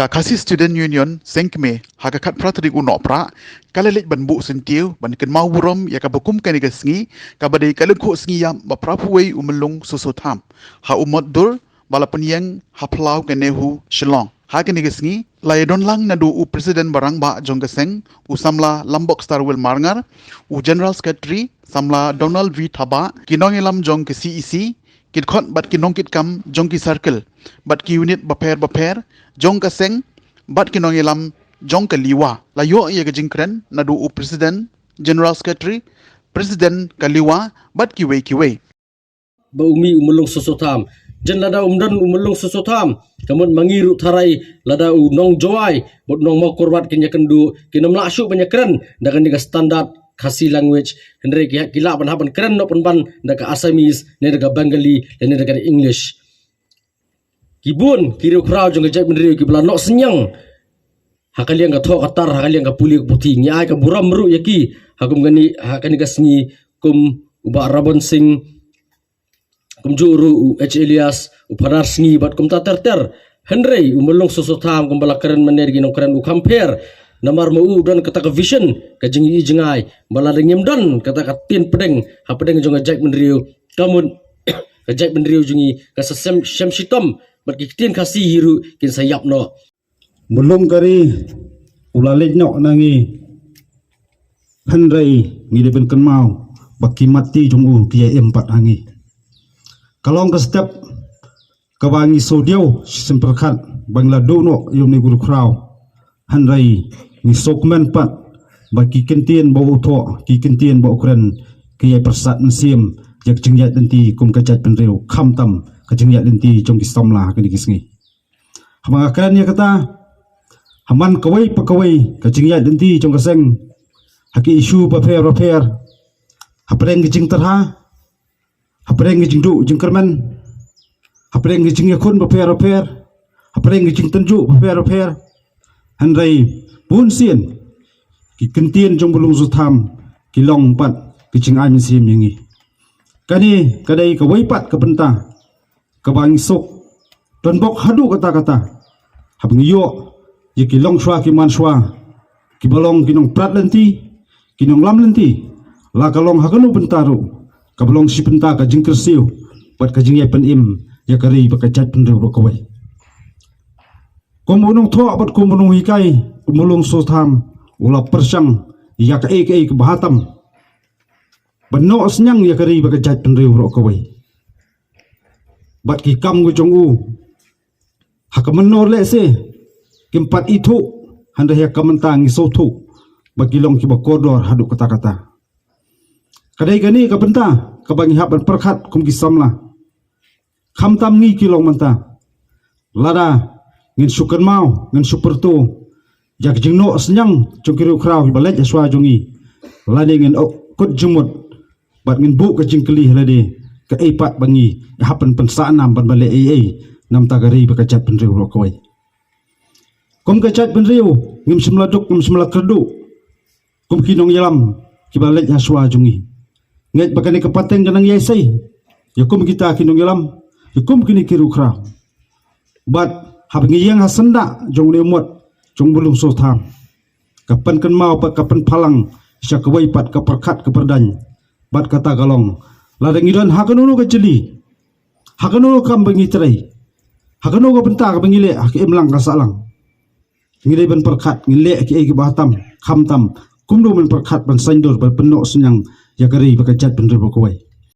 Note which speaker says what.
Speaker 1: ka kasi student union sengkme haga kat pratri unok pra kalelit ban bu sentiu ban ken mau burom ya ka bakum kan ga sngi ka badai kalen ko sngi yam ba prapuwei umelung susutam ha umot dur balapan yang haplau kenehu shillong ha ken ga sngi layadon lang nadu u president barang ba jong seng u samla lambok starwell marngar u general secretary samla Donald V Thaba kinong ilam jong ke CEC kit khot bat kinong kit kam jong ki circle bat ki unit baper jong ka seng bat kinong ilam jong ka liwa layo ye ga jingkren nadu u president general secretary president ka liwa bat ki wei
Speaker 2: ba umi umulong sosotam jen lada umdan umulong sosotam kamun mangiru tharai lada u nong joai bot nong mau korbat kenya kendu kinom la syu banyak keren dakan diga standard Khasi language hendre kila ban haban keren no ban daga Assamese ne daga Bengali ne daga English kibun kiri krau jong jai mendri ki bla no senyang hakaliang ga tho katar hakaliang ga puli puti nya ka buram ru yaki hakum gani hakani ga sngi kum uba rabon sing kum juru u H Elias u panar sngi bat kum tater hendre umulong sosotam kum bala keren mener gi no keren u compare namar mau dan kata ke vision ke jengi jengai baladengim dan kata tin pedeng ha pedeng jong ajak menriu kamun ajak menriu jengi ka sem sitom bat kitin kasi hiru kin sayap no
Speaker 3: belum kari ulalek nok nangi hendrai ngi deben kenmau baki mati jong u kiai empat angi kalong ke step kawangi sodio semperkat bangla dono yung ni guru krau hendrai ni sokmen pat bagi kentien bau tho ki kentien bau kren ki persat nsim jak jengyat denti kum kajat penreu kham tam ka jengyat denti jong ki somla ka ni kisngi hama kan ya kata haman kawai pakawai ka jengyat denti jong ka seng haki isu pa fair hapreng ki jing terha hapreng ki jing du jing kerman hapreng ki jing yakun pa fair hapreng ki jing tenju pa fair handrai pun sien ki kentien jong bulung sutham ki long pat ki chingai min sim yangi kani kadai ka waipat ka penta ka bang sok ton bok hadu kata habng yo ye ki long shwa ki man shwa ki balong ki nong prat lenti ki nong lam lenti la ka long haganu pentaru ka balong si penta ka jingker siu pat ka jingai pen im ya kari ba ka jat pen ro ka wai komunong tho bat komunong hikai umulong sotham ula persang ya ka ek bahatam bano senyang ya kari baka jat penreu ro kawai bat ki kam go jong u hakamenor le se kimpat itu handa ya kamentang isotu bagi long ki bakodor hadu kata kadai gani ka benta ka bangi haban perkhat kum ki samla kham tam ngi ki long menta lada ngin sukan mau ngin supertu jak jingno senyang cungkiru krau balaj aswa jungi lani ngin kut jumut bat ngin bu ka jingkeli lade ka epat bangi hapan pensanam ban bale nam tagari bakajat penriu rokoi kom kajat penriu ngim semladuk ngim semlakerdu kom kinong yalam ki balaj aswa jungi nget bakani kapateng janang yesai yakum kita kinong yalam yakum kini kiru krau bat habngi yang hasanda jong lemot jong bulung sotham kapan kan mau pa kapan palang sya kawai pat ka perkat ka perdan bat kata galong ladang idan hakanu ka jeli hakanu kam bengi trai hakanu ka benta ka bengile hak emlang ka salang ngile ben perkat ngile ki ai ki batam kham tam kumdu men perkat ban sandor ban penok senyang ya kari bakajat ben rebo kawai